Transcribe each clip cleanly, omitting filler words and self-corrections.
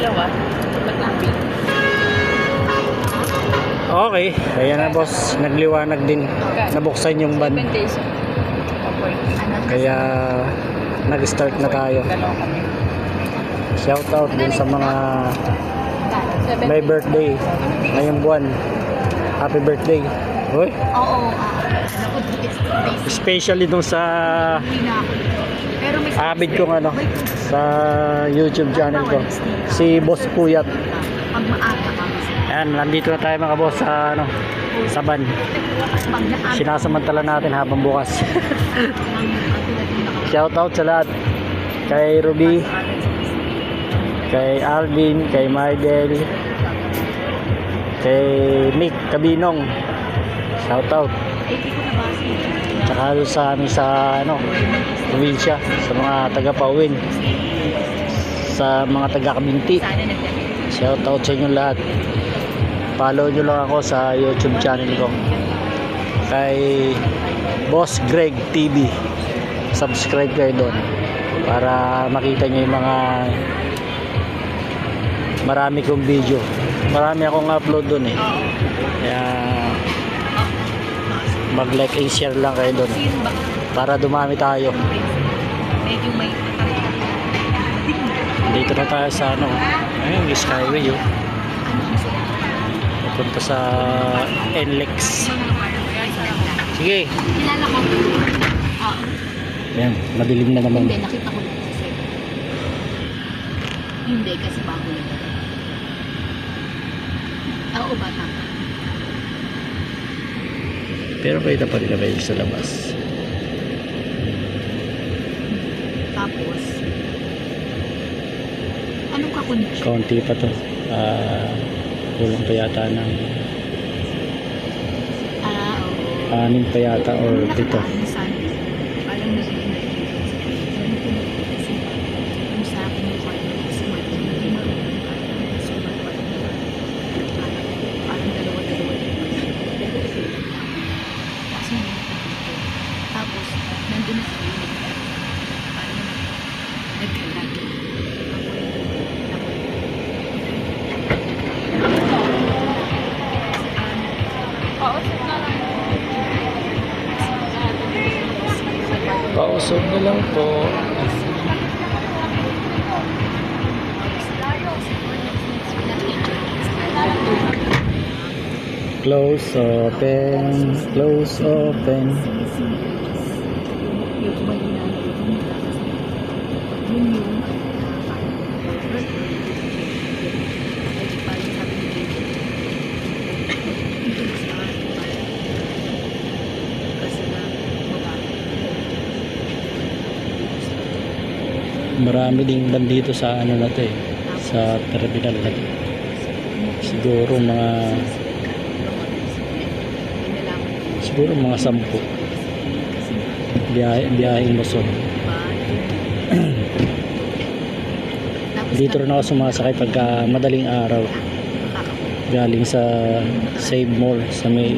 dalawa. Pag-lapit. Okay, ayan na boss, nagliwanag din. Nabuksan yung van. 7 days. Okay. Kaya nag-start na tayo. Dalawa kami. Shout out din sa mga 7 may birthday ngayong buwan. Happy birthday. Hoy, Oo. especially dun sa Pero may avid kong ano sa YouTube channel ko, si Boss Puyat. pag maaga kami. Ayan, nandito na tayo mga boss sa ano, sa van. Pag naaga Sinasamantala natin habang bukas. Shout out sa lahat. Kay Ruby, kay Alvin, kay Maidel, kay Nick Cabinong. Shout out. Tsaka doon sa amin sa ano, probinsya, sa mga taga Pauwin, sa mga taga Kabinti. Shout out sa inyo lahat. Follow nyo lang ako sa YouTube channel ko. Kay Boss Greg TV. Subscribe kayo doon para makita nyo yung mga marami kong video. Marami akong upload doon eh. Kaya mag-like and share lang kayo doon para dumami tayo. medyo may Dito na tayo sa ano, ayun, yung Skyway yun. Punta sa NLEX. Sige. kilala ko. Ayan, madilim na naman. Hindi, nakita ko lang sa set. Hindi, kasi bago lang. Oo, bata pa. Pero kita pa rin na kayo sa labas. Tapos, anong kakonnection? Kaunti pa to. Kulang pa yata ng Oo. 6 pa yata or 7. Nakakaano sa akin. Parang nag-iingat. Kasi, yung sa akin yung partner, kasi hindi marunong ka. So, parang dalawa-dalawa. Kasi tapos, nandun na sa unit. Parang nagkalag. Pausog na lang po. Close, open, close, open. Marami ding bandito sa ano na to eh, sa terminal na to. Siguro mga 10 biyaheng Luzon. Dito rin ako sumasakay pagka madaling araw galing sa Save Mall sa may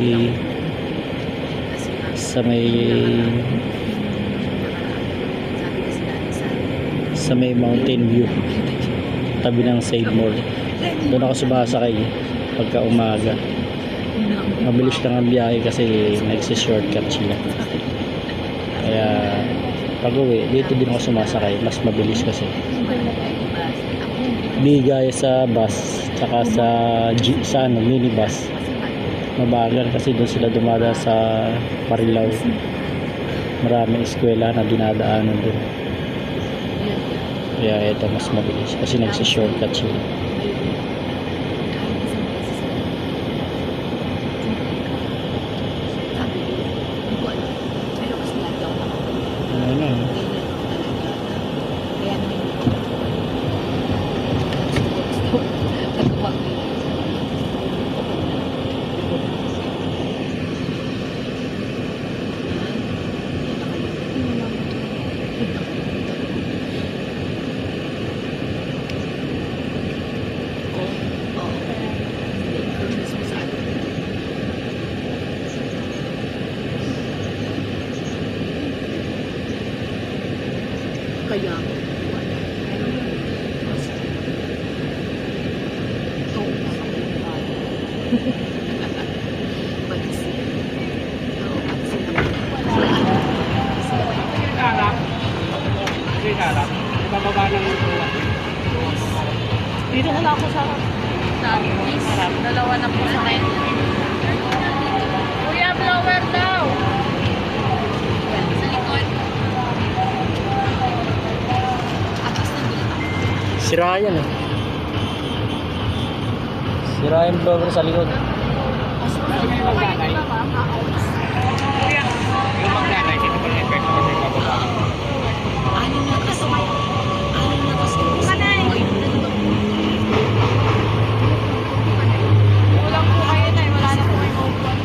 Mountain View, tabi ng Save Mall. Doon ako sumasakay pagka umaga. Mabilis lang ang biyahe kasi nagsi-shortcut sila. Kaya pag uwi, dito din ako sumasakay. Mas mabilis kasi. Di gaya sa bus, tsaka sa minibus. Mabagal kasi doon sila dumada sa Marilao. Maraming eskwela na dinadaanan doon. Kaya ito mas mabilis kasi nagsi-shortcut sila. Mag-isip. Oo, mag-isip. Dito na lang ako sa please. Dalawa na po sa akin. Kuya, blower daw. Sa likod. Atas na dito. Sira yan eh. Sira yung blower sa likod. Ano na kasi? Ano na kasi? Kulang po kayo na. Wala na po kayo maupuan.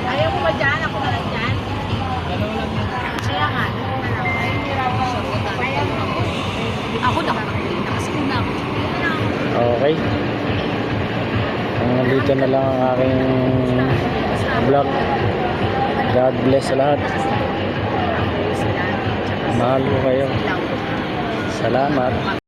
Ayaw mo ba dyan? Ako na lang dyan? Kaya nga. Ay, hirapan siya. Ako nakakapili na kasi kung ako. Okay. Dito na lang ang aking vlog. God bless sa lahat. Mahal ko kayo. Salamat.